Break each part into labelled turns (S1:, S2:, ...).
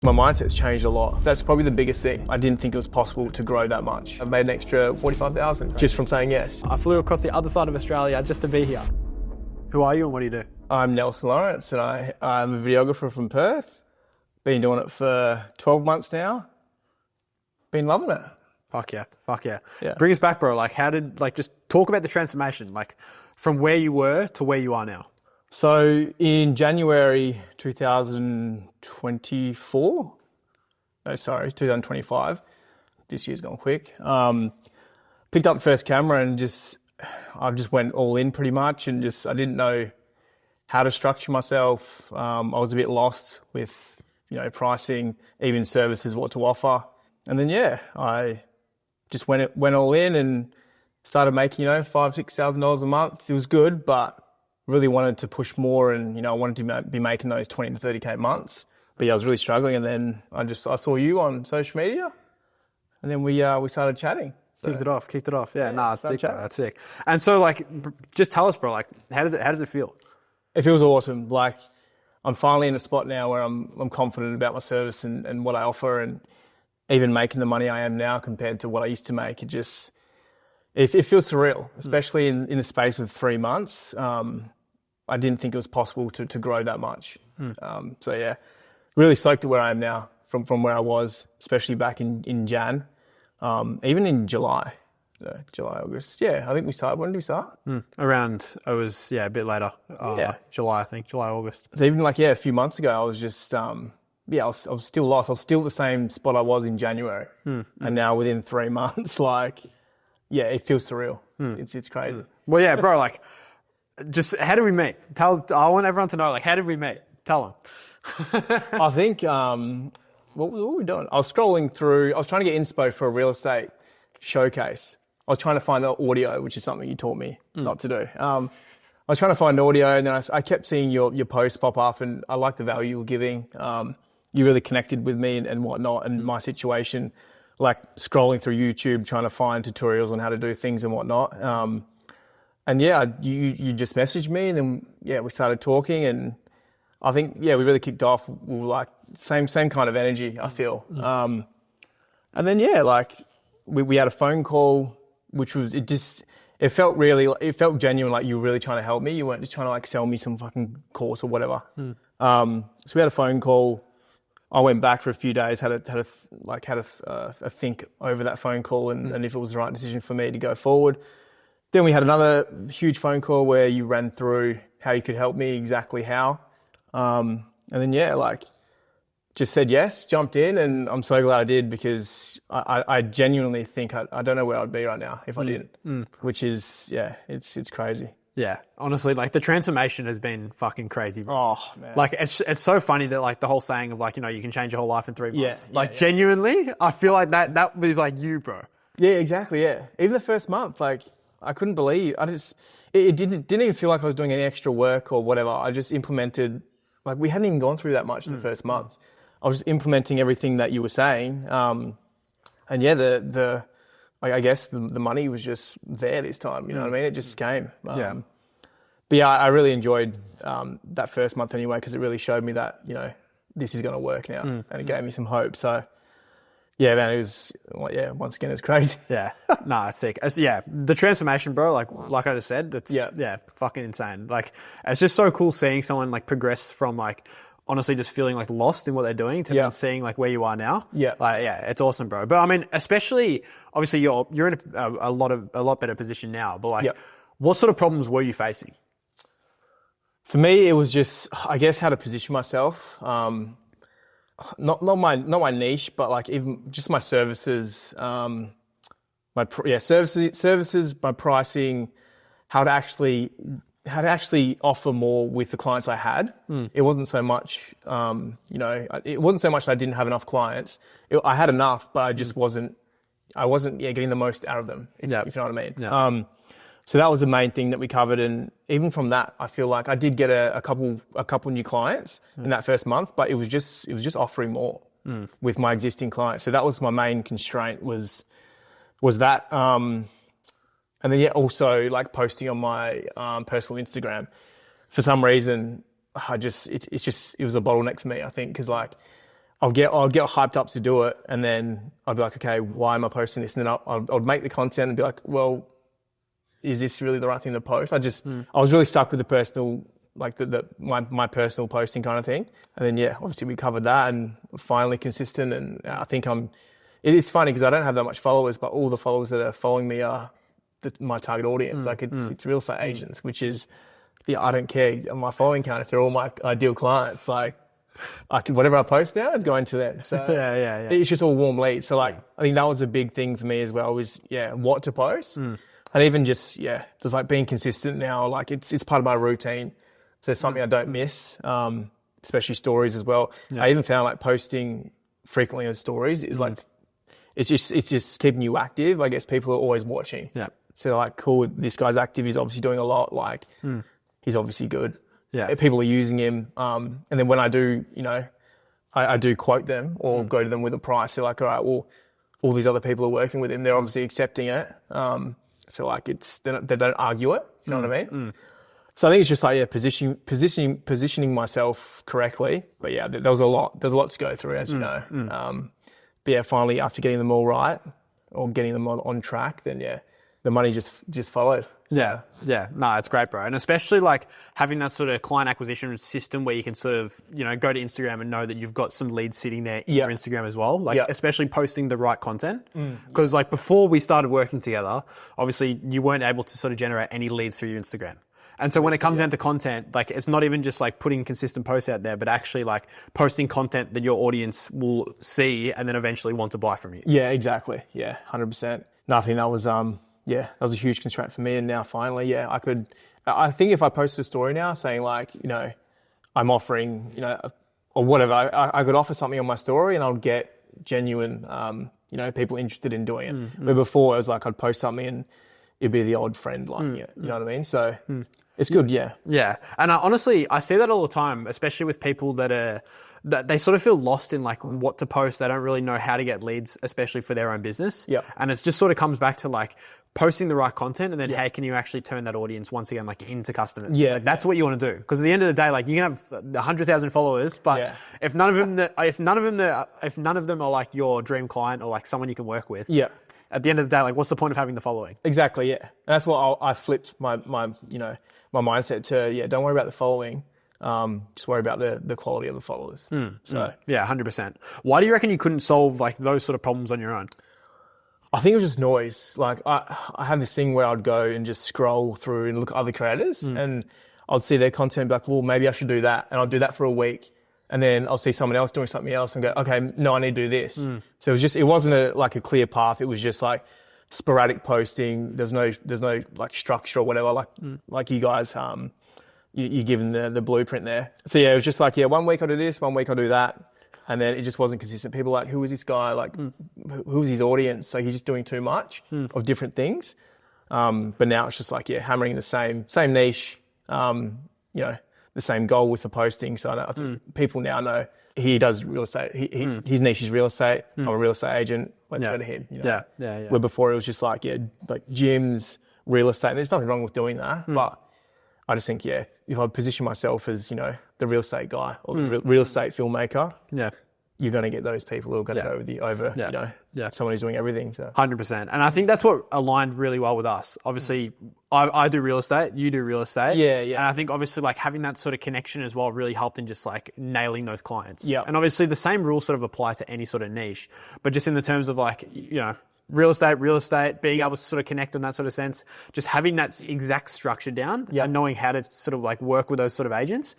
S1: My mindset's changed a lot. That's probably the biggest thing. I didn't think it was possible to grow that much. I've made an extra 45,000 just from saying yes.
S2: I flew across the other side of Australia just to be here. Who are you and what do you do?
S1: I'm Nelson Lawrence and I'm a videographer from Perth. Been doing it for 12 months now. Been loving it.
S2: Fuck yeah.
S1: Yeah.
S2: Bring us back, bro. Just talk about the transformation, from where you were to where you are now.
S1: So in January 2025, this year's gone quick, picked up the first camera and I just went all in pretty much and I didn't know how to structure myself. I was a bit lost with, pricing, even services, what to offer. And then, I just went all in and started making, $5,000-$6,000 a month. It was good, but really wanted to push more and, I wanted to be making those 20 to 30K months. But I was really struggling. And then I saw you on social media and then we started chatting. So,
S2: Kicked it off. Yeah, it's sick, bro. That's sick. And so just tell us, bro, how does it feel?
S1: It feels awesome. I'm finally in a spot now where I'm confident about my service and what I offer and even making the money I am now compared to what I used to make. It feels surreal, especially in the space of 3 months. I didn't think it was possible to grow that much. Really stoked at where I am now from where I was, especially back in Jan, even in July. July, August. Yeah, I think we started. When did we start?
S2: A bit later. July, I think. July, August.
S1: So even a few months ago, I was just, I was still lost. I was still the same spot I was in January. And now within 3 months, it feels surreal. It's crazy.
S2: Well, yeah, bro, just how did we meet? I want everyone to know, how did we meet? Tell them.
S1: I think, what were we doing? I was scrolling through, I was trying to get inspo for a real estate showcase. I was trying to find the audio, which is something you taught me not to do. I was trying to find audio and then I kept seeing your posts pop up and I liked the value you were giving. You really connected with me and whatnot and my situation, scrolling through YouTube, trying to find tutorials on how to do things and whatnot. You just messaged me and then, we started talking and I think, we really kicked off. We were same kind of energy, I feel. And then, we had a phone call, which was, it felt genuine, you were really trying to help me. You weren't just trying to sell me some fucking course or whatever. So we had a phone call. I went back for a few days, had a think over that phone call and if it was the right decision for me to go forward. Then we had another huge phone call where you ran through how you could help me, exactly how. And then, just said yes, jumped in, and I'm so glad I did because I genuinely think I don't know where I'd be right now if I didn't, which is, it's crazy.
S2: Yeah, honestly, the transformation has been fucking crazy.
S1: Oh, man.
S2: It's so funny that the whole saying of you can change your whole life in 3 months. Genuinely, I feel that was you, bro.
S1: Yeah, exactly, yeah. Even the first month, I couldn't believe, it didn't even feel like I was doing any extra work or whatever. I just implemented, we hadn't even gone through that much in the first month. I was just implementing everything that you were saying. I guess the money was just there this time, you know what I mean? It just came. But I really enjoyed that first month anyway, because it really showed me that, this is going to work now. And it gave me some hope. So, yeah, man, it was, once again, it's crazy.
S2: Yeah. It's sick. The transformation, bro, like I just said, it's fucking insane. It's just so cool seeing someone progress from honestly just feeling lost in what they're doing to then seeing where you are now.
S1: Yeah.
S2: It's awesome, bro. But I mean, especially obviously you're in a lot better position now, but what sort of problems were you facing?
S1: For me, it was just, I guess, how to position myself. Not my niche, but even just my services, services, my pricing, how to actually offer more with the clients I had. It wasn't so much, it wasn't so much that I didn't have enough clients. I had enough, but I just wasn't getting the most out of them, if you know what I mean.
S2: Yeah.
S1: So that was the main thing that we covered. And even from that, I feel like I did get a couple new clients in that first month, but it was just offering more with my existing clients. So that was my main constraint was that. And then also posting on my personal Instagram. For some reason, it was a bottleneck for me, I think, because I'll get hyped up to do it, and then I'd be like, okay, why am I posting this? And then I'd make the content and be like, well, is this really the right thing to post? I was really stuck with the personal, like my personal posting kind of thing. And then obviously we covered that, and finally consistent. And I think it's funny because I don't have that much followers, but all the followers that are following me are my target audience. Like it's real estate agents, which is, I don't care on my following count if they're all my ideal clients. Like whatever I post now is going to them. So it's just all warm leads. So like I think that was a big thing for me as well. Was what to post, and even just just like being consistent now. Like it's part of my routine. So it's something I don't miss, especially stories as well. Yeah. I even found like posting frequently on stories is like it's just keeping you active. I guess people are always watching. Yeah. So like, cool, this guy's active. He's obviously doing a lot. Like he's obviously good. Yeah. People are using him. And then when I do, I do quote them or go to them with a price. They're like, all right, well, all these other people are working with him. They're obviously accepting it. So like they don't argue it. You know what I mean? So I think it's just like, positioning myself correctly. But there was a lot to go through, as you know. But finally, after getting them all right or getting them on track, then the money just followed.
S2: Yeah. No, it's great, bro. And especially like having that sort of client acquisition system where you can sort of, go to Instagram and know that you've got some leads sitting there in your Instagram as well. Like especially posting the right content. Because like before we started working together, obviously you weren't able to sort of generate any leads through your Instagram. And so when it comes down to content, like it's not even just like putting consistent posts out there, but actually like posting content that your audience will see and then eventually want to buy from you.
S1: Yeah, exactly. Yeah, 100%. Nothing that was that was a huge constraint for me. And now finally, I think if I post a story now saying like, I'm offering, or whatever, I could offer something on my story and I'll get genuine, people interested in doing it. But before it was like, I'd post something and it'd be the old friend, like, you know what I mean? So it's good. Yeah.
S2: Yeah. And honestly, I see that all the time, especially with people that they sort of feel lost in like what to post. They don't really know how to get leads, especially for their own business. Yeah. And it just sort of comes back to like posting the right content and then, hey, can you actually turn that audience once again, like into customers? Yeah. Like, that's what you want to do. Because at the end of the day, like you can have 100,000 followers, but if none of them are like your dream client or like someone you can work with. Yeah. At the end of the day, like, what's the point of having the following?
S1: Exactly, yeah. And that's what I flipped my mindset to. Don't worry about the following. Just worry about the quality of the followers. So
S2: 100%. Why do you reckon you couldn't solve like those sort of problems on your own?
S1: I think it was just noise. Like I have this thing where I'd go and just scroll through and look at other creators, and I'd see their content, and be like, well, maybe I should do that, and I'll do that for a week. And then I'll see someone else doing something else and go, okay, no, I need to do this. So it wasn't a clear path. It was just like sporadic posting. There's no like structure or whatever. Like you guys, you're given the blueprint there. So it was just like, 1 week I'll do this, 1 week I'll do that. And then it just wasn't consistent. People were like, who is this guy? Like, who is his audience? So he's just doing too much of different things. But now it's just like, hammering the same niche, the same goal with the posting. So I think people now know he does real estate. His niche is real estate. I'm a real estate agent. Let's go to him. Yeah. Where before it was just like gyms, real estate. And there's nothing wrong with doing that. But I just think, if I position myself as, the real estate guy or the real estate filmmaker, you're going to get those people who are going to go with you over, someone who's doing everything. So
S2: 100%. And I think that's what aligned really well with us. Obviously, I do real estate, you do real estate. Yeah. And I think obviously like having that sort of connection as well really helped in just like nailing those clients. Yeah. And obviously the same rules sort of apply to any sort of niche, but just in the terms of like, real estate, being able to sort of connect in that sort of sense, just having that exact structure down and knowing how to sort of like work with those sort of agents,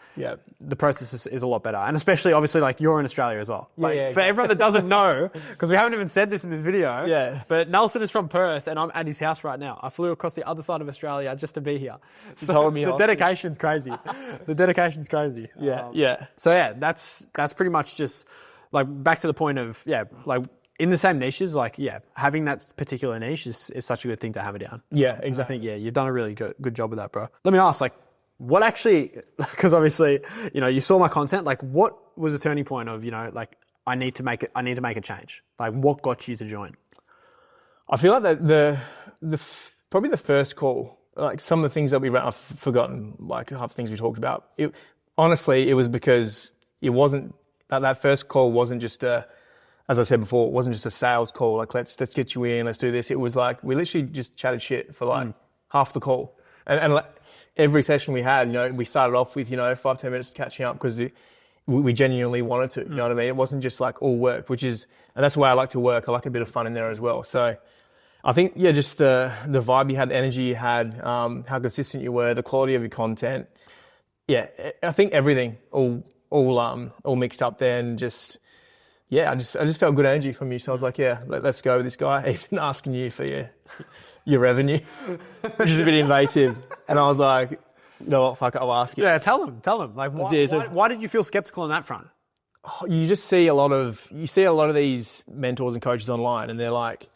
S2: the process is a lot better. And especially obviously like you're in Australia as well. Like for everyone that doesn't know, because we haven't even said this in this video, but Nelson is from Perth and I'm at his house right now. I flew across the other side of Australia just to be here. So the dedication's crazy. So that's pretty much just like back to the point of, like, in the same niches, like, having that particular niche is such a good thing to hammer down. Yeah, exactly. I think, you've done a really good job with that, bro. Let me ask, like, what actually, because obviously, you saw my content, like, what was the turning point of, like, I need to make a change? Like, what got you to join?
S1: I feel like the probably the first call, like, some of the things that we ran, I've forgotten, like, half the things we talked about. Honestly, it was because it wasn't that first call wasn't just as I said before, it wasn't just a sales call. Like, let's get you in, let's do this. It was like, we literally just chatted shit for like half the call. And like, every session we had, we started off with, 5-10 minutes catching up because we genuinely wanted to, you know what I mean? It wasn't just like all work, and that's the way I like to work. I like a bit of fun in there as well. So I think, just the vibe you had, the energy you had, how consistent you were, the quality of your content. Yeah, I think everything all mixed up there, and just, I just felt good energy from you. So I was like, let's go with this guy. Even asking you for your revenue, which is a bit invasive. And I was like, you know what, fuck it, I'll ask you.
S2: Yeah, tell them. Like, why did you feel skeptical on that front?
S1: You just see a lot of these mentors and coaches online, and they're like,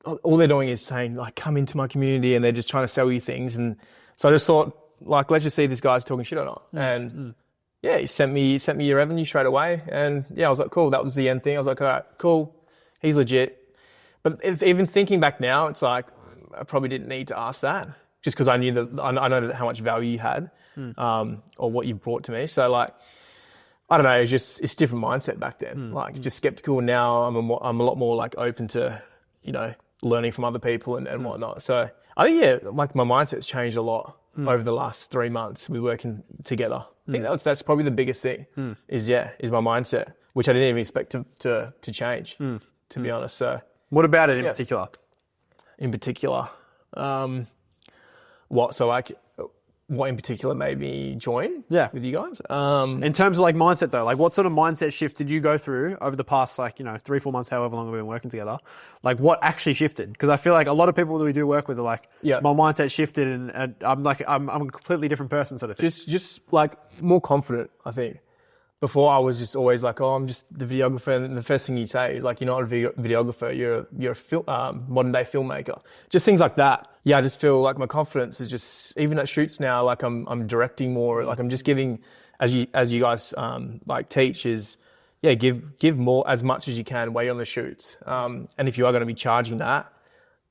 S1: all they're doing is saying, like, come into my community, and they're just trying to sell you things. And so I just thought, like, let's just see if this guy's talking shit or not. And he sent me your revenue straight away. And I was like, cool, that was the end thing. I was like, all right, cool, he's legit. But even thinking back now, it's like, I probably didn't need to ask that, just because I knew that I know how much value you had, or what you brought to me. So like, I don't know, it's a different mindset back then. Like, just skeptical. Now I'm a lot more like open to, learning from other people and whatnot. So I think, like, my mindset's changed a lot over the last 3 months. We're working together. I think that's probably the biggest thing is my mindset, which I didn't even expect to change, to be honest. So
S2: what about it in particular?
S1: In particular, what in particular made me join with you guys?
S2: In terms of like mindset though, like what sort of mindset shift did you go through over the past 3-4 months, however long we've been working together? Like what actually shifted? Because I feel like a lot of people that we do work with are like, my mindset shifted and I'm a completely different person sort of thing.
S1: Just like more confident, I think. Before I was just always like, I'm just the videographer, and the first thing you say is like, you're not a videographer, you're a modern day filmmaker. Just things like that. Yeah, I just feel like my confidence is just, even at shoots now, like I'm directing more, like I'm just giving, as you guys like teach, is give more, as much as you can while you're on the shoots. And if you are going to be charging that,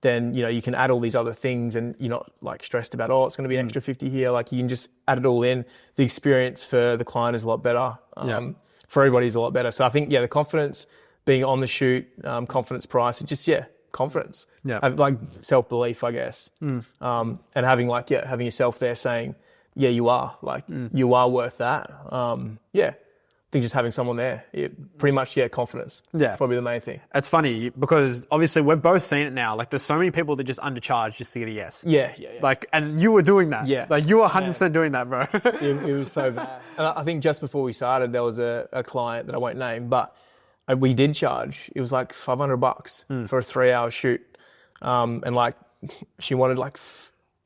S1: then you can add all these other things, and you're not like stressed about, it's going to be an extra 50 here. Like, you can just add it all in. The experience for the client is a lot better. For everybody is a lot better. So I think the confidence, being on the shoot, confidence price, it's just confidence. Like self-belief, I guess. And having having yourself there saying, you are you are worth that. I think just having someone there, pretty much, confidence. Probably the main thing.
S2: It's funny because obviously we're both seeing it now. Like, there's so many people that just undercharge just to get a yes.
S1: Yeah.
S2: Like, and you were doing that. Like, you were 100% doing that, bro.
S1: It was so bad. And I think just before we started, there was a client that I won't name, but we did charge. It was like $500 for a 3-hour shoot. And like, she wanted like,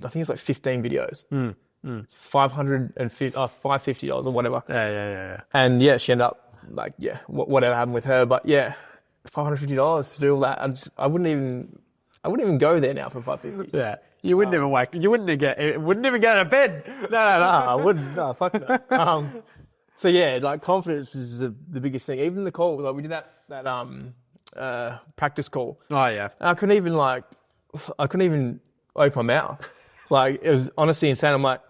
S1: I think it's like 15 videos. $550 or whatever.
S2: Yeah.
S1: And she ended up like, whatever happened with her, but $550 to do all that. I wouldn't even go there now for $550.
S2: Yeah. You wouldn't even wouldn't even get out of bed.
S1: No, I wouldn't. No, fuck no. So like, confidence is the biggest thing. Even the call, like we did that practice call.
S2: Oh yeah.
S1: And I couldn't even open my mouth. Like, it was honestly insane. I'm like,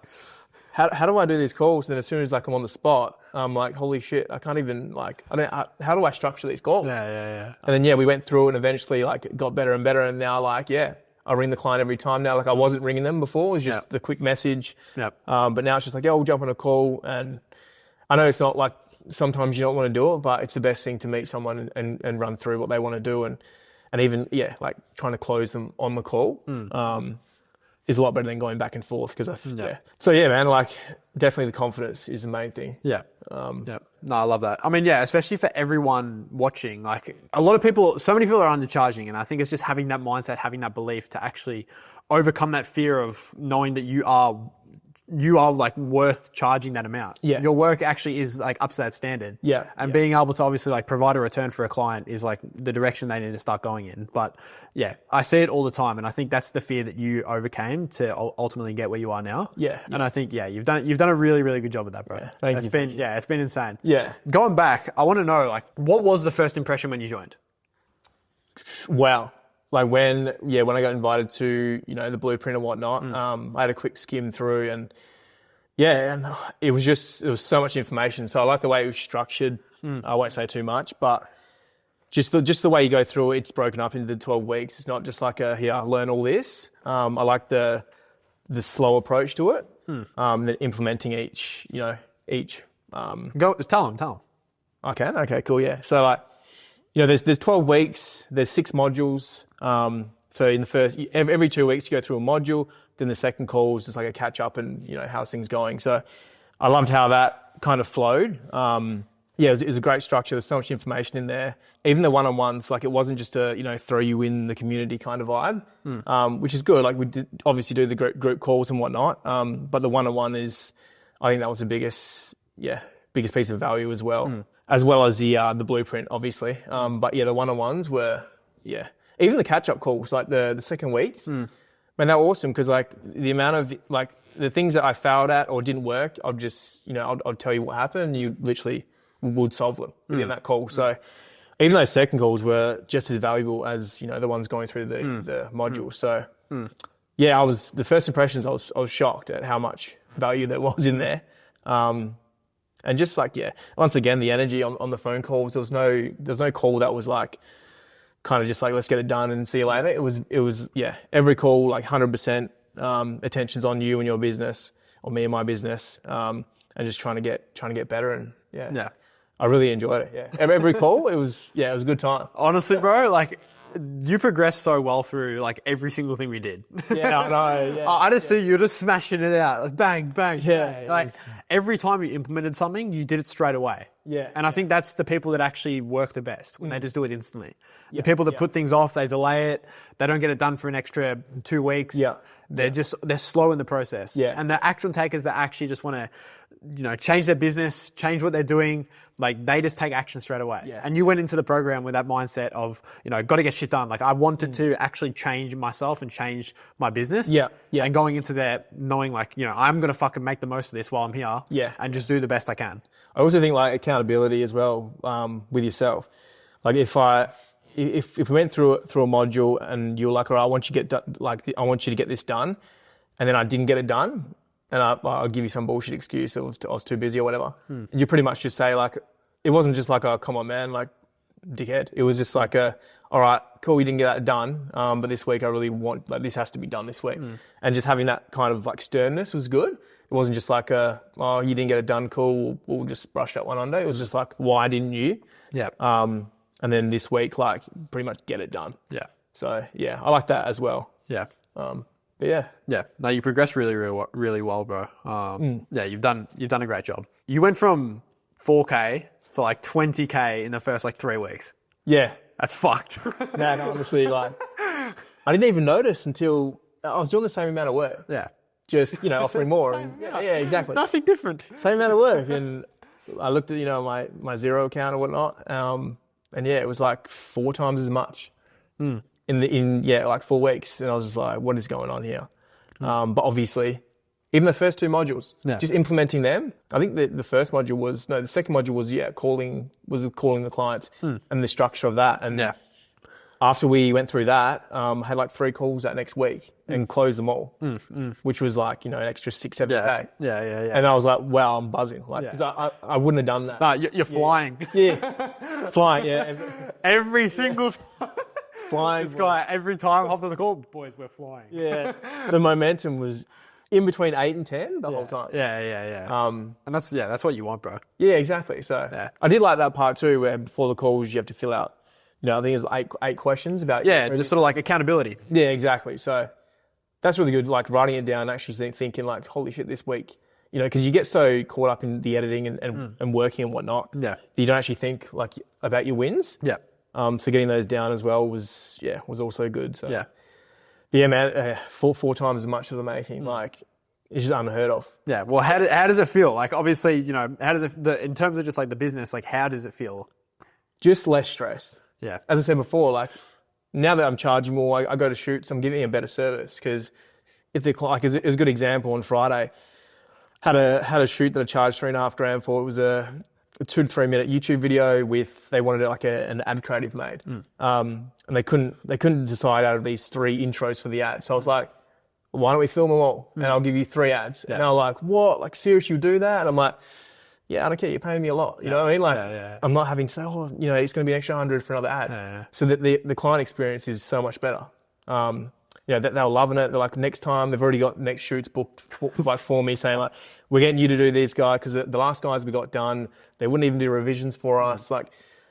S1: how do I do these calls? And as soon as like I'm on the spot, I'm like, holy shit, I can't even how do I structure these calls?
S2: Yeah.
S1: And then we went through it, and eventually like it got better and better. And now like, I ring the client every time now. Like, I wasn't ringing them before. It was just the quick message. But now it's just like, we'll jump on a call. And I know it's not like, sometimes you don't want to do it, but it's the best thing to meet someone and run through what they want to do. And even, like trying to close them on the call. Is a lot better than going back and forth because So man, like, definitely the confidence is the main thing.
S2: No, I love that. I mean, especially for everyone watching, like so many people are undercharging, and I think it's just having that mindset, having that belief to actually overcome that fear of knowing that you are like worth charging that amount. Your work actually is like up to that standard. And being able to obviously like provide a return for a client is like the direction they need to start going in. But I see it all the time, and I think that's the fear that you overcame to ultimately get where you are now. And I think you've done a really, really good job with that, bro. It's been insane. Going back, I want to know, like, what was the first impression when you joined?
S1: Wow. Like when I got invited to, the blueprint and whatnot, I had a quick skim through, and it was so much information. So I like the way it was structured. I won't say too much, but just the way you go through it, it's broken up into the 12 weeks. It's not just like here, learn all this. I like the slow approach to it, then implementing each.
S2: Go tell them.
S1: Okay, cool, yeah. So like, there's 12 weeks, there's 6 modules. So in the first, every 2 weeks you go through a module, then the second call is just like a catch up and, how's things going. So I loved how that kind of flowed. It was a great structure. There's so much information in there. Even the one-on-ones, like it wasn't just a, throw you in the community kind of vibe, which is good. Like we did obviously do the group calls and whatnot. But the one-on-one I think that was the biggest piece of value as well. As well as the blueprint, obviously. But the one-on-ones were, even the catch-up calls, like the second weeks, man, they were awesome because like the amount of like the things that I failed at or didn't work, I'll just, I'll tell you what happened and you literally would solve them within that call. So even those second calls were just as valuable as, the ones going through the modules. So the first impressions, I was shocked at how much value there was in there. And just like, once again, the energy on the phone calls, there's no call that was like, kind of just like, let's get it done and see you later. It was every call, like 100%, attention's on you and your business or me and my business. And just trying to get better. And I really enjoyed it. Yeah. Every call, it was a good time.
S2: Honestly, bro, like you progressed so well through like every single thing we did.
S1: Yeah, I know. Yeah,
S2: I just see you just smashing it out, like bang, bang.
S1: Yeah.
S2: Bang. Like every time you implemented something, you did it straight away.
S1: Yeah.
S2: And I think that's the people that actually work the best when they just do it instantly. The people that put things off, they delay it, they don't get it done for an extra 2 weeks.
S1: Yeah.
S2: They're slow in the process.
S1: Yeah.
S2: And the action takers that actually just want to, change their business, change what they're doing, like they just take action straight away.
S1: Yeah.
S2: And you went into the program with that mindset of, got to get shit done. Like I wanted to actually change myself and change my business.
S1: Yeah. Yeah.
S2: And going into there knowing like, I'm going to fucking make the most of this while I'm here.
S1: Yeah.
S2: And just do the best I can.
S1: I also think like accountability as well, with yourself. Like if we went through a module and you're like, all right, I want you to get this done, and then I didn't get it done, and I'll give you some bullshit excuse, I was too busy or whatever. And you pretty much just say like, it wasn't just like, oh, come on, man, like, dickhead. It was just like all right, cool, you didn't get that done, but this week I really want, like, this has to be done this week. And just having that kind of like sternness was good. It wasn't just like, oh, you didn't get it done, cool, we'll just brush that one under. It was just like, why didn't you?
S2: Yeah.
S1: And then this week, like, pretty much get it done.
S2: Yeah.
S1: So, I like that as well.
S2: Yeah.
S1: But yeah.
S2: Yeah. No, you progressed really, really, really well, bro. Yeah, you've done a great job. You went from 4K to like 20K in the first like 3 weeks.
S1: Yeah.
S2: That's fucked.
S1: Man, honestly, like, I didn't even notice until I was doing the same amount of work.
S2: Yeah.
S1: Just, offering more. And, yeah, exactly.
S2: Nothing different.
S1: Same amount of work. And I looked at, my Xero account or whatnot. And it was like 4 times as much in like 4 weeks. And I was just like, what is going on here? But obviously, even the first 2 modules, just implementing them. I think the first module the second module was, calling the clients and the structure of that. And after we went through that, I had like 3 calls that next week and closed them all, which was like, an extra 6-7K.
S2: Yeah.
S1: And I was like, wow, I'm buzzing. Like, because I wouldn't have done that.
S2: No, you're flying.
S1: Yeah. Flying, yeah.
S2: Every single
S1: flying.
S2: This guy, every time after the call, boys, we're flying.
S1: Yeah. The momentum was in between 8 and 10 the whole time.
S2: Yeah. And that's what you want, bro.
S1: Yeah, exactly. So I did like that part too, where before the calls you have to fill out, I think it was 8 questions about.
S2: Yeah, just sort of like accountability.
S1: Yeah, exactly. So that's really good, like writing it down, actually thinking like, holy shit, this week, because you get so caught up in the editing and working and whatnot.
S2: Yeah.
S1: That you don't actually think like about your wins.
S2: Yeah.
S1: So getting those down as well was also good. So
S2: yeah,
S1: man, 4 times as much as I'm making, like it's just unheard of.
S2: Yeah. Well, how does it feel? Like obviously, how does it in terms of just like the business, like how does it feel?
S1: Just less stress.
S2: Yeah.
S1: As I said before, like now that I'm charging more, I go to shoots, I'm giving a better service because if they're like, it was a good example on Friday. Had a shoot that I charged $3,500 for. It was a 2 to 3 minute YouTube video they wanted like an ad creative made. And they couldn't decide out of these 3 intros for the ad. So I was like, why don't we film them all? And I'll give you 3 ads. And they were like, what? Like seriously, you do that? And I'm like, yeah, I don't care. You're paying me a lot. You know what I mean? Like, I'm not having to say, oh, you know, it's going to be an extra 100 for another ad. So that the client experience is so much better. You know, they're loving it. They're like, next time, they've already got next shoots booked for me, saying like, we're getting you to do this guy, because the last guys we got done, they wouldn't even do revisions for us. Like,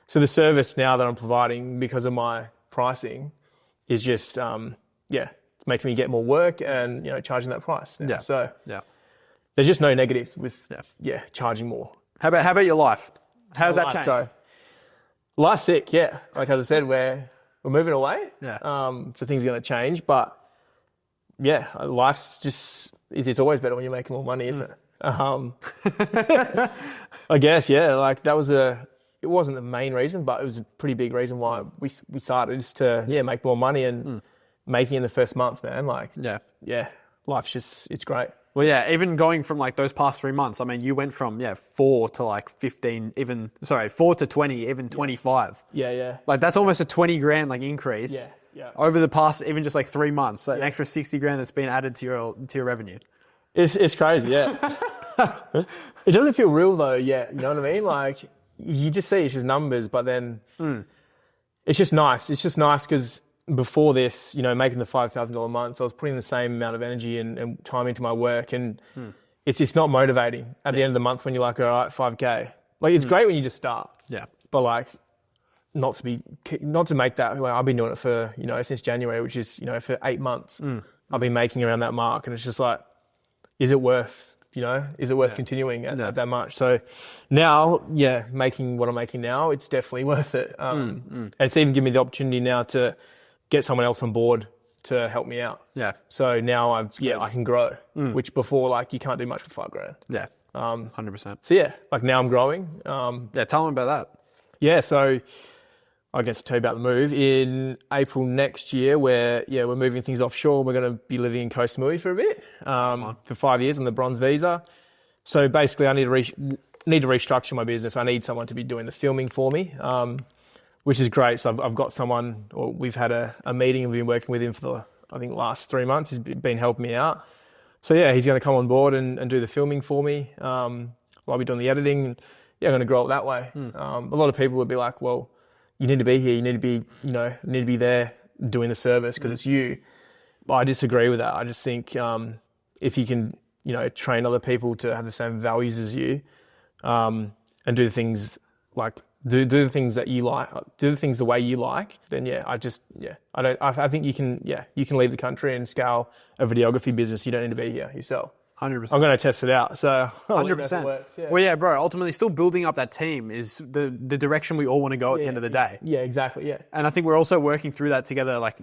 S1: so the service now that I'm providing because of my pricing is just, it's making me get more work and, you know, charging that price now. So there's just no negatives with, charging more.
S2: How about your life? How's that changed?
S1: So, life's sick, yeah. Like, as I said, we're moving away. So things are going to change, but yeah, life's just, it's always better when you're making more money, isn't it? I guess, yeah, like that was it wasn't the main reason, but it was a pretty big reason why we started, just to, make more money, and making in the first month, man, like, life's just, it's great.
S2: Well, yeah, even going from like those past 3 months, I mean, you went from 4 to like 15, 4 to 20, even 25.
S1: Yeah.
S2: Like that's almost a 20 grand like increase.
S1: Yeah.
S2: Over the past even just like 3 months, so an extra 60 grand that's been added to your revenue.
S1: It's crazy, yeah. It doesn't feel real though yet. You know what I mean? Like you just see it's just numbers, but then it's just nice. It's just nice because before this, you know, making the $5,000 months, I was putting the same amount of energy and time into my work, and it's just not motivating at the end of the month when you're like, all right, 5K. Like it's great when you just start.
S2: Yeah.
S1: But like not to make that, well, I've been doing it for, you know, since January, which is, you know, for 8 months. I've been making around that mark, and it's just like, is it worth, you know, continuing at that much? So now, making what I'm making now, it's definitely worth it. And it's even given me the opportunity now to get someone else on board to help me out. Yeah. So now I can grow, which before, like, you can't do much with $5,000.
S2: Yeah. 100%.
S1: So yeah, like now I'm growing.
S2: Tell them about that.
S1: Yeah. So I guess to tell you about the move in April next year, where we're moving things offshore. We're going to be living in Koh Samui for a bit, for 5 years on the bronze visa. So basically, I need to restructure my business. I need someone to be doing the filming for me, which is great. So I've got someone, or we've had a meeting, and we've been working with him for the last 3 months. He's been helping me out. So yeah, he's going to come on board and do the filming for me. I'll be doing the editing. And, I'm going to grow it that way. A lot of people would be like, well, you need to be here. You need to be there doing the service because it's you. But I disagree with that. I just think if you can, train other people to have the same values as you, and do the things like do the things that you like, do the things the way you like, then I think you can leave the country and scale a videography business. You don't need to be here yourself.
S2: 100%.
S1: I'm going to test it out. So
S2: 100%. Well, yeah, bro. Ultimately, still building up that team is the direction we all want to go at the end of the day.
S1: Yeah, exactly. Yeah.
S2: And I think we're also working through that together, like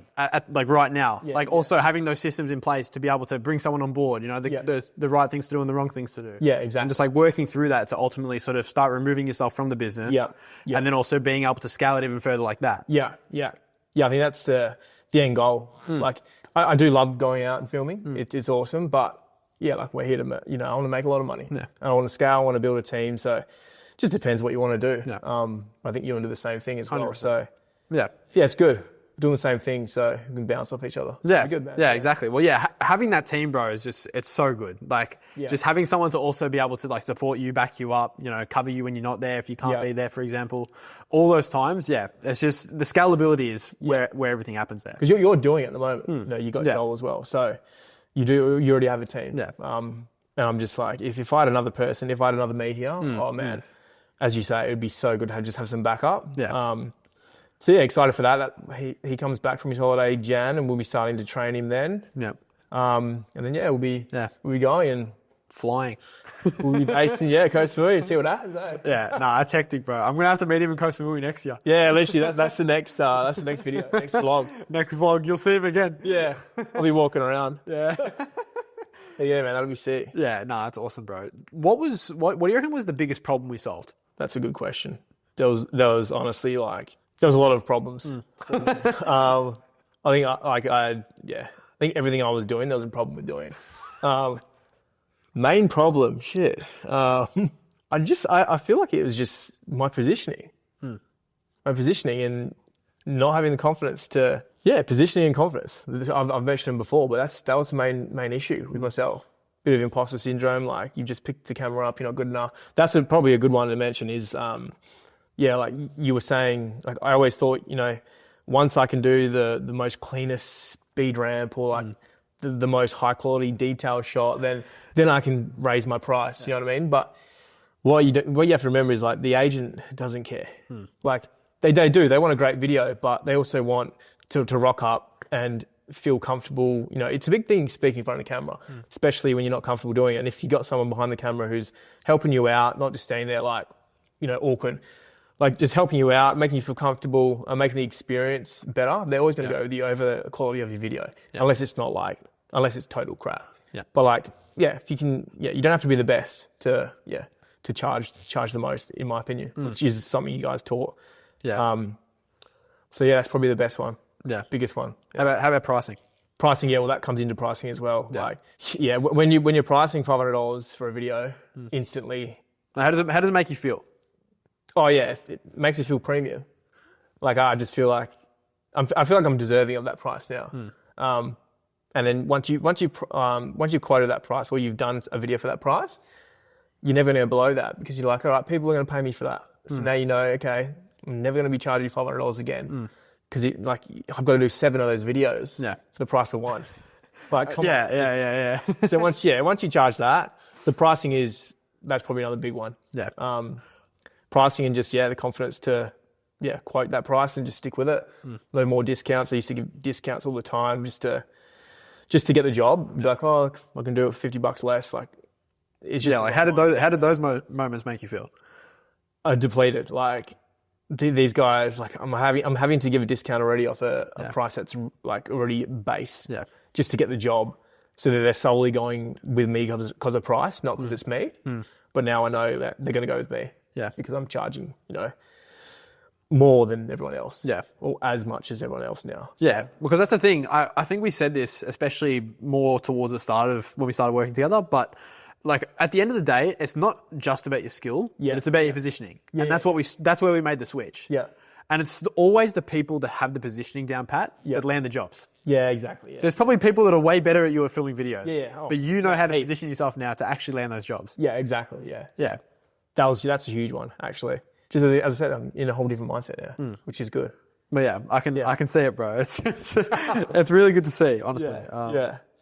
S2: like right now. Yeah, also having those systems in place to be able to bring someone on board. The right things to do and the wrong things to do.
S1: Yeah, exactly.
S2: And just like working through that to ultimately sort of start removing yourself from the business. Yeah. And then also being able to scale it even further like that.
S1: Yeah. I think that's the end goal. Like I do love going out and filming. It's awesome, but. Yeah, like we're here to, I want to make a lot of money. Yeah. I want to scale, I want to build a team. So it just depends what you want to do. Yeah. I think you want to do the same thing as well. 100%. So yeah, it's good. Doing the same thing so we can bounce off each other.
S2: Yeah, good, man. Yeah, exactly. Well, having that team, bro, is it's so good. Like just having someone to also be able to like support you, back you up, cover you when you're not there if you can't be there, for example. All those times, it's just the scalability is where everything happens there.
S1: Because you're doing it at the moment. You got your goal as well. So you already have a team. Yeah. And I'm just like, if I had another person, if I had another me here, oh man, as you say, it would be so good to just have some backup. Yeah. So yeah, excited for that. He comes back from his holiday Jan, and we'll be starting to train him then. Yeah. And then we'll be going and
S2: flying.
S1: We'll be based in Koh Samui. See what happens. Eh?
S2: Yeah, that's hectic, bro. I'm gonna have to meet him in Koh Samui next year.
S1: Yeah, literally, that's the next video, next vlog.
S2: Next vlog, you'll see him again.
S1: Yeah, I'll be walking around. Yeah. Yeah, man, that'll be sick.
S2: Yeah, that's awesome, bro. What do you reckon was the biggest problem we solved?
S1: That's a good question. There was honestly there was a lot of problems. I think everything I was doing, there was a problem with doing. Main problem, shit. I feel like it was just my positioning. My positioning and not having the confidence to, positioning and confidence. I've mentioned them before, but that was the main issue with myself. bit of imposter syndrome. Like you just picked the camera up, you're not good enough. That's probably a good one to mention is, like you were saying, like I always thought, once I can do the most cleanest speed ramp or like the most high quality detail shot, then I can raise my price. You know what I mean? But what you have to remember is like the agent doesn't care. Like they do. They want a great video, but they also want to rock up and feel comfortable. It's a big thing speaking in front of the camera, especially when you're not comfortable doing it. And if you got someone behind the camera who's helping you out, not just standing there like, awkward, like just helping you out, making you feel comfortable, and making the experience better, they're always going to go with you over the quality of your video, unless it's total crap. Yeah. But like, if you can, you don't have to be the best to charge the most, in my opinion, which is something you guys taught. Yeah. So that's probably the best one. Yeah. Biggest one.
S2: Yeah. How about pricing?
S1: Pricing, well, that comes into pricing as well. Yeah. Like, when you're pricing $500 for a video, instantly.
S2: How does it make you feel?
S1: Oh yeah, it makes me feel premium. Like I just feel like I feel like I'm deserving of that price now. And then once you quoted that price or you've done a video for that price, you're never going to go below that because you're like, all right, people are going to pay me for that. So now okay, I'm never going to be charging you $500 again because I've got to do 7 of those videos for the price of one. Like, come on.
S2: Yeah.
S1: So once you charge that, the pricing that's probably another big one. Yeah. Pricing and just the confidence to quote that price and just stick with it. A little more discounts. I used to give discounts all the time just to get the job. Be like, oh, I can do it for $50 less. Like it's just
S2: how did those moments make you feel?
S1: Depleted. Like these guys, like I'm having to give a discount already off a price that's like already base. Yeah. Just to get the job, so that they're solely going with me because of price, not because it's me. But now I know that they're going to go with me. Yeah. Because I'm charging, more than everyone else. Yeah. Or as much as everyone else now.
S2: Yeah. Because that's the thing. I think we said this, especially more towards the start of when we started working together, but like at the end of the day, it's not just about your skill. Yeah. But it's about your positioning. Yeah. And that's where we made the switch. Yeah. And it's always the people that have the positioning down pat that land the jobs. Yeah, exactly. Yeah. There's probably people that are way better at you at filming videos. Yeah. But how to position yourself now to actually land those jobs. Yeah, exactly. Yeah. Yeah. That's a huge one, actually. Just as I said, I'm in a whole different mindset now, which is good. But I can see it, bro. It's really good to see, honestly.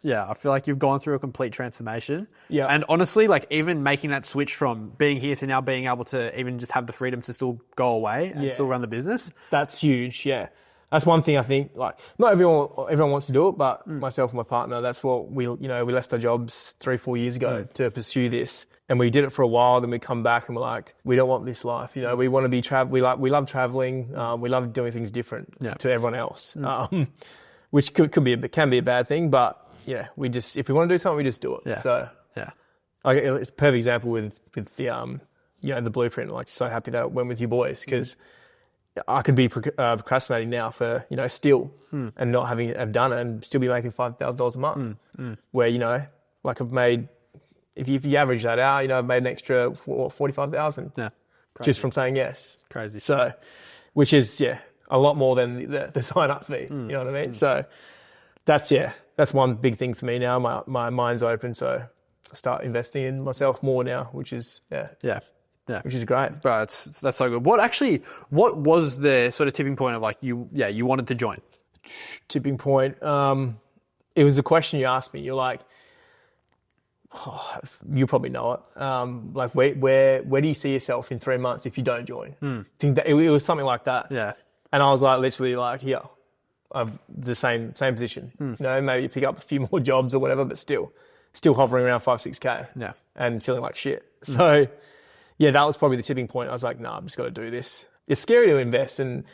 S2: Yeah. I feel like you've gone through a complete transformation. Yeah. And honestly, like even making that switch from being here to now being able to even just have the freedom to still go away and still run the business.
S1: That's huge. Yeah. That's one thing I think, like, not everyone wants to do it, but myself and my partner, that's what we left our jobs 3-4 years ago to pursue this. And we did it for a while, then we come back and we're like, we don't want this life. We want to be we love traveling. We love doing things different to everyone else. Which can be a bad thing, but we just, if we want to do something, we just do it. Yeah. So like it's a perfect example with the the blueprint. Like, so happy that it went with you boys because I could be procrastinating now for still and not have done it and still be making $5,000 a month. Where like I've made, if you average that out, I've made an extra $45,000 just from saying yes.
S2: Crazy.
S1: So, which is a lot more than the sign up fee. You know what I mean? So that's one big thing for me now. My mind's open, so I start investing in myself more now, which is which is great.
S2: But that's so good. What was the sort of tipping point of like you wanted to join?
S1: Tipping point. It was the question you asked me. You're like, you probably know it. Like where do you see yourself in 3 months if you don't join? I think that it was something like that. Yeah. And I was like, literally like, here, I'm the same position. Maybe pick up a few more jobs or whatever, but still hovering around 5-6K. Yeah. And feeling like shit. So that was probably the tipping point. I was like, I'm just got to do this. It's scary to invest in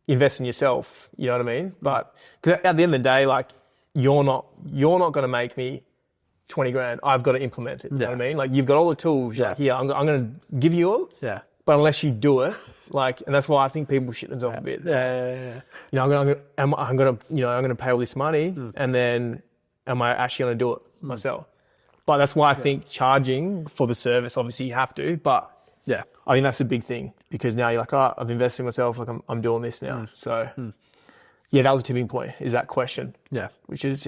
S1: yourself. You know what I mean? But because at the end of the day, like you're not going to make me 20 grand. I've got to implement it. You know what I mean? Like you've got all the tools. Like, here, I'm going to give you all. Yeah. But unless you do it, like, and that's why I think people shit themselves a bit. Yeah. I'm going to pay all this money, and then am I actually going to do it myself? But that's why I think charging for the service, obviously you have to, but I think that's a big thing because now you're like, I've invested in myself, like I'm doing this now. So that was a tipping point, is that question. Yeah. Which is,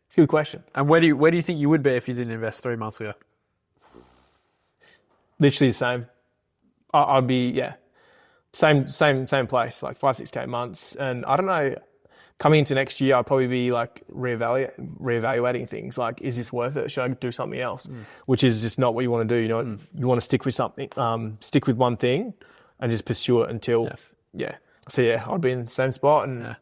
S1: It's a good question.
S2: And where do you think you would be if you didn't invest 3 months ago?
S1: Literally the same. I'd be, same place, like 5-6K months. And I don't know, coming into next year, I'll probably be like reevaluating things. Like, is this worth it? Should I do something else? Which is just not what you want to do. You know, you want to stick with something, stick with one thing and just pursue it until, So I'd be in the same spot and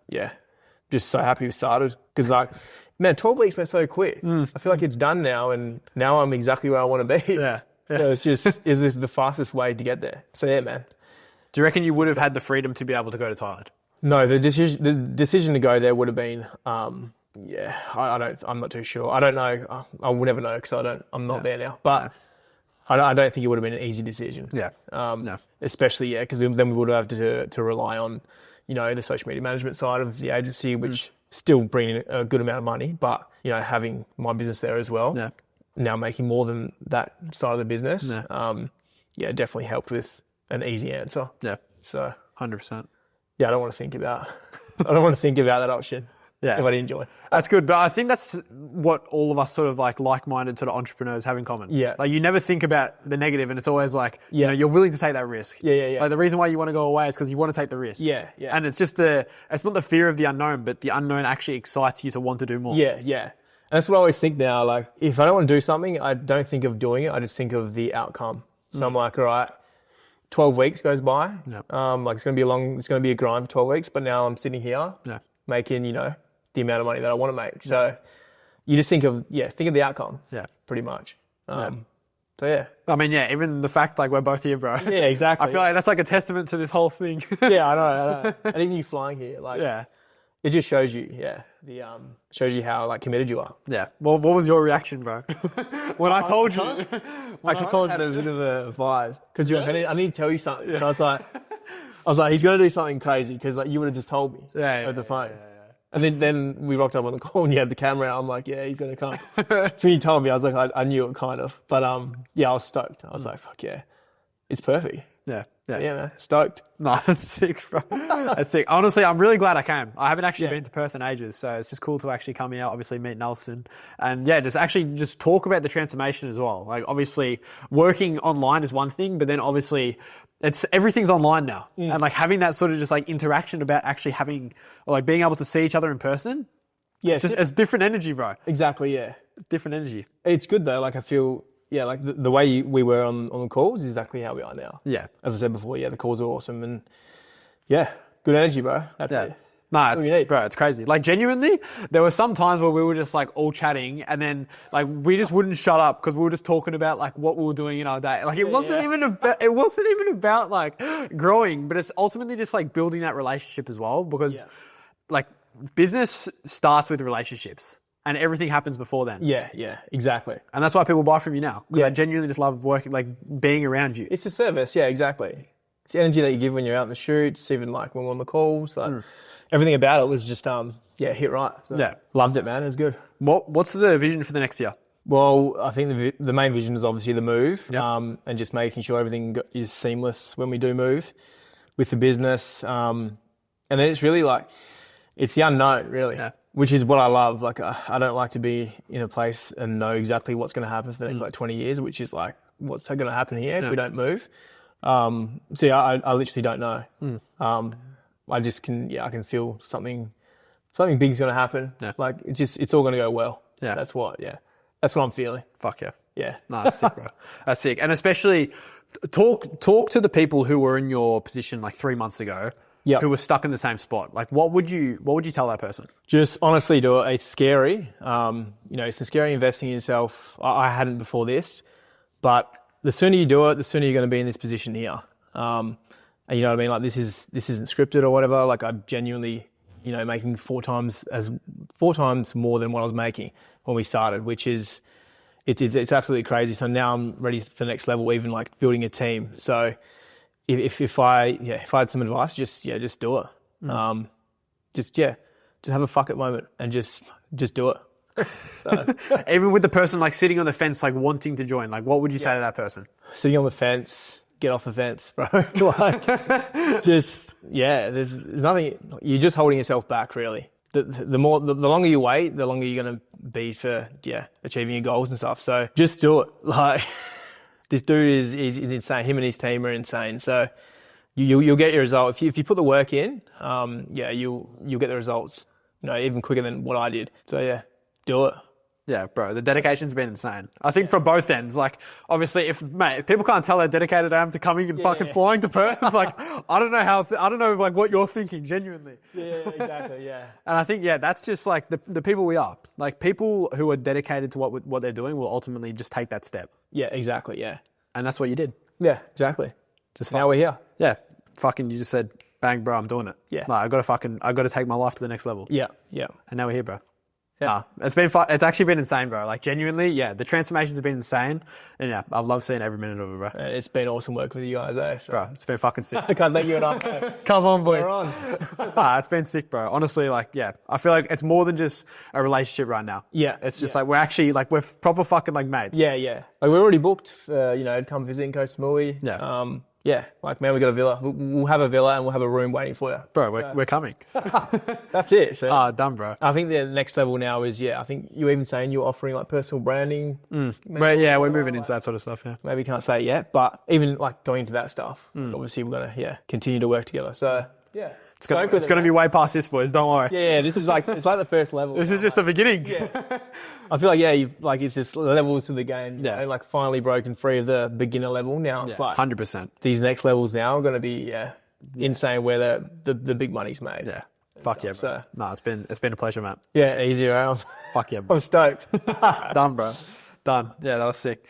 S1: just so happy we started. Because like, man, 12 weeks went so quick. I feel like it's done now and now I'm exactly where I want to be.
S2: Yeah.
S1: So it's just, is this the fastest way to get there? So yeah, man.
S2: Do you reckon you would have had the freedom to be able to go to Thailand?
S1: No, the decision to go there would have been, I'm not too sure. I don't know. I will never know because I'm not there now. But I don't think it would have been an easy decision.
S2: Yeah.
S1: Especially, because then we would have to rely on, you know, the social media management side of the agency, which still bringing a good amount of money, but, you know, having my business there as well.
S2: Yeah.
S1: Now making more than that side of the business. It definitely helped with an easy answer.
S2: Yeah.
S1: So
S2: 100%.
S1: Yeah, I don't want to think about that option.
S2: Yeah.
S1: If I didn't join.
S2: That's good. But I think that's what all of us sort of like-minded sort of entrepreneurs have in common.
S1: Yeah.
S2: Like you never think about the negative and it's always like, you know, you're willing to take that risk.
S1: Yeah.
S2: Like the reason why you want to go away is because you want to take the risk.
S1: Yeah.
S2: And it's just it's not the fear of the unknown, but the unknown actually excites you to want to do more.
S1: Yeah. And that's what I always think now. Like if I don't want to do something, I don't think of doing it. I just think of the outcome. So I'm like, all right, 12 weeks goes by.
S2: Yep.
S1: Like it's going to be a grind for 12 weeks, but now I'm sitting here making, you know, the amount of money that I want to make. So you just think of the outcome. Yeah. Pretty much. So yeah.
S2: I mean, even the fact like we're both here, bro.
S1: Yeah, exactly.
S2: I feel like that's like a testament to this whole thing.
S1: Yeah, I know. And even you flying here, like, it just shows you, shows you how like committed you are.
S2: Yeah. Well, what was your reaction, bro? When I told you,
S1: I had a bit of a vibe because I need to tell you something. And I was like, he's going to do something crazy because like you would have just told me over the phone. Yeah. And then we rocked up on the call and you had the camera out. I'm like, yeah, he's going to come. So when you told me, I was like, I knew it kind of. But I was stoked. I was like, fuck yeah, it's perfect.
S2: Yeah,
S1: man, stoked.
S2: No, that's sick, bro. That's sick. Honestly, I'm really glad I came. I haven't actually been to Perth in ages, so it's just cool to actually come here, obviously meet Nelson, and just talk about the transformation as well. Like, obviously, working online is one thing, but then obviously, everything's online now, and like having that sort of just like interaction about actually having, or like being able to see each other in person. Yeah, it's different energy, bro.
S1: Exactly. Yeah,
S2: different energy.
S1: It's good though. Like I feel. Yeah, like the way we were on the calls is exactly how we are now. Yeah. As I said before, the calls are awesome and good energy, bro. That's it.
S2: No, bro, it's crazy. Like genuinely, there were some times where we were just like all chatting and then like we just wouldn't shut up because we were just talking about like what we were doing in our day. Like it wasn't even about like growing, but it's ultimately just like building that relationship as well because like business starts with relationships. And everything happens before then.
S1: Yeah, exactly.
S2: And that's why people buy from you now. Because I genuinely just love working, like being around you.
S1: It's a service, yeah, exactly. It's the energy that you give when you're out in the shoots, even like when we're on the calls. Like everything about it was just, hit right. So loved it, man. It was good.
S2: What's the vision for the next year?
S1: Well, I think the main vision is obviously the move and just making sure everything is seamless when we do move with the business. And then it's really like, it's the unknown, really. Yeah. Which is what I love. Like, I don't like to be in a place and know exactly what's going to happen for the next like 20 years, which is like, what's going to happen here if we don't move? I literally don't know. I just I can feel something big's going to happen. Yeah. Like, it's all going to go well. Yeah. That's what I'm feeling.
S2: Fuck yeah.
S1: Yeah.
S2: No, that's sick, bro. That's sick. And especially talk to the people who were in your position like 3 months ago. Yep. Who was stuck in the same spot. Like, what would you tell that person?
S1: Just honestly do it. It's scary. It's scary investing in yourself. I hadn't before this, but the sooner you do it, the sooner you're going to be in this position here. And you know what I mean? Like this isn't scripted or whatever. Like I'm genuinely, making 4 times more than what I was making when we started, which is, it's absolutely crazy. So now I'm ready for the next level, even like building a team. So if I had some advice, just do it. Just have a fuck it moment and just do it. So.
S2: Even with the person like sitting on the fence, like wanting to join, like what would you say to that person?
S1: Sitting on the fence, get off the fence, bro. Like, there's nothing. You're just holding yourself back, really. The longer you wait, the longer you're gonna be for achieving your goals and stuff. So just do it. Like this dude is insane. Him and his team are insane. So you'll get your result if you put the work in. You'll get the results. Even quicker than what I did. So yeah, do it.
S2: Yeah, bro, the dedication's been insane. I think from both ends. Like, obviously, if people can't tell how dedicated I am to coming and fucking flying to Perth, like, I don't know like what you're thinking, genuinely.
S1: Yeah, exactly, yeah.
S2: And I think, that's just like the people we are. Like, people who are dedicated to what they're doing will ultimately just take that step.
S1: Yeah, exactly, yeah.
S2: And that's what you did.
S1: Yeah, exactly. Now we're here.
S2: Yeah, fucking, you just said, bang, bro, I'm doing it.
S1: Yeah.
S2: Like, I got to take my life to the next level.
S1: Yeah.
S2: And now we're here, bro.
S1: Yeah.
S2: It's been fun. It's actually been insane, bro. Like, genuinely, the transformations have been insane. And I've loved seeing every minute of it, bro.
S1: It's been awesome working with you guys, eh? So.
S2: Bro, it's been fucking sick.
S1: I can't thank you enough.
S2: Come on, boy.
S1: We're on.
S2: It's been sick, bro. Honestly, like, I feel like it's more than just a relationship right now.
S1: Yeah.
S2: It's just like, we're actually, like, we're proper fucking, like, mates.
S1: Yeah. Like, we're already booked, to come visit in Koh Samui.
S2: Yeah.
S1: Like, man, we got a villa. We'll have a villa and we'll have a room waiting for you.
S2: Bro, we're coming.
S1: That's it. So.
S2: Done, bro.
S1: I think the next level now is, I think you were even saying you're offering like personal branding.
S2: We're moving into that sort of stuff, yeah.
S1: Maybe can't say it yet, but even like going into that stuff, obviously we're going to, continue to work together. So, yeah.
S2: It's going to be way past this, boys. Don't worry.
S1: Yeah, this is like, it's like the first level.
S2: This is just the beginning.
S1: Yeah. I feel like, it's just levels to the game.
S2: Yeah.
S1: And like finally broken free of the beginner level. Now it's like
S2: 100%.
S1: These next levels now are going to be, insane where the big money's made.
S2: Yeah. Fuck yeah, bro.
S1: So,
S2: no, it's been a pleasure, Matt.
S1: Yeah, easy, right?
S2: Fuck yeah, bro.
S1: I'm stoked.
S2: Done, bro. Done. Yeah, that was sick.